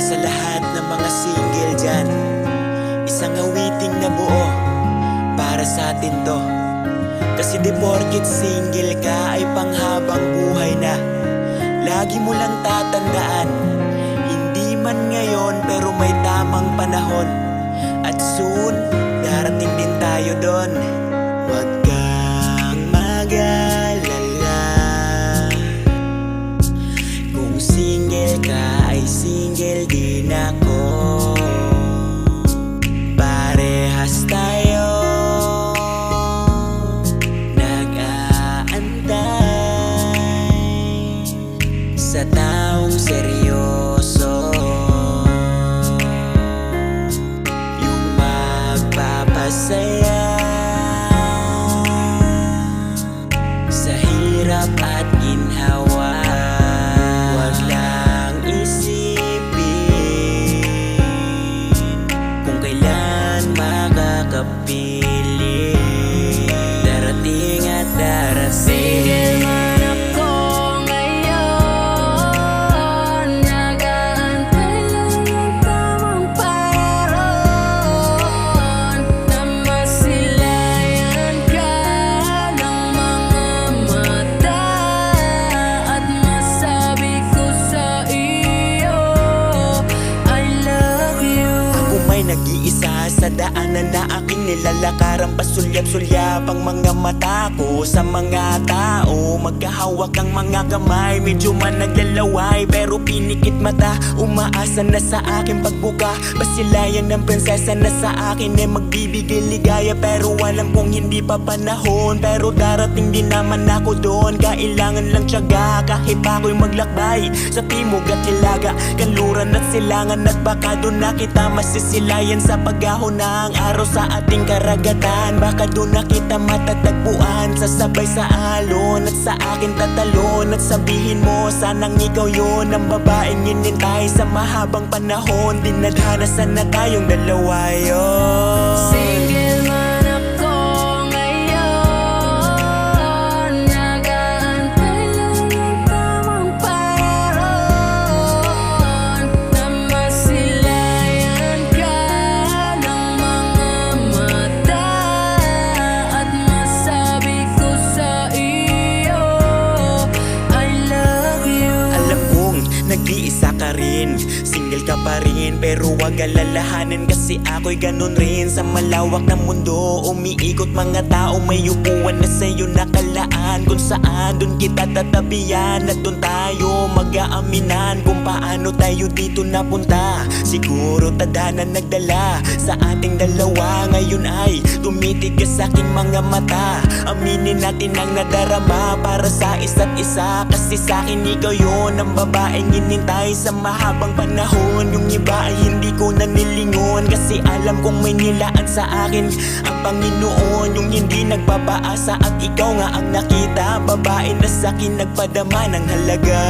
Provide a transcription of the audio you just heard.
Sa lahat ng mga single dyan, isang awiting na buo para sa atin to. Kasi di porkit single ka ay panghabang buhay na. Lagi mo lang tatandaan, hindi man ngayon pero may tamang panahon. At soon, darating din tayo doon. Huwag kang mag-alala, kung single ka ay single din ako. Parehas tayo nag-aantay sa taong seryoso, yung magpapasaya sa hirap at ginhawa. Huwag lang isipin kung kailan makakapili. Darating at darating. Single man ako ngayon, nag-aantay lang ng tamang panahon na masilayan ka ng mga mata at masabi ko sa iyo, I love you. Ako may nag-iisa sa daanan na aking nilalakaran, pasulyap-sulyap ang mga mata ko sa mga tao. Magkahawak ang mga kamay, medyo man naglalaway pero pinikit mata, umaasa na sa aking pagbuka. Basilayan ng prinsesa na sa akin ay magbibigay ligaya, pero alam kong hindi pa panahon. Pero darating din naman ako doon, kailangan lang tiyaga. Kahit ako'y maglakbay sa timog at hilaga, kanluran at silangan, at baka doon na kita masisilayan sa paghahon ng araw sa ating karagatan. Baka doon na kita matatagpuan, sasabay sa alon at sa akin tatalon. At sabihin mo sanang ikaw yun ang babaeng inintay sa mahabang panahon. Dinadhana sana tayong dalawa yun. Single man ako ngayon, nag-aantay lang ng tamang panahon na masilayan ka ng mga mata at masabi ko sa iyo, I love you. Alam kong nag-iisa ka rin, single ka pa rin, pero wag alalahanin kasi ako'y ganun rin. Sa malawak na mundo, umiikot mga tao, may upuan na sa'yo nakalaan, kung saan dun kita tatabihan at dun tayo mag-aaminan kung paano tayo dito napunta. Siguro tadhana nagdala sa ating dalawa, ngayon ay tumitigas sa aking mga mata. Aminin natin ang nadarama para sa isa't isa, kasi sa akin ikaw yun ang babaeng inintay sa mahabang panahon. Yung iba ay hindi ko na nilingon, kasi alam kong may nilaan sa akin ang Panginoon. Yung hindi nagpapaasa at ikaw nga ang nakita, babae na sa akin nagpadama ng halaga.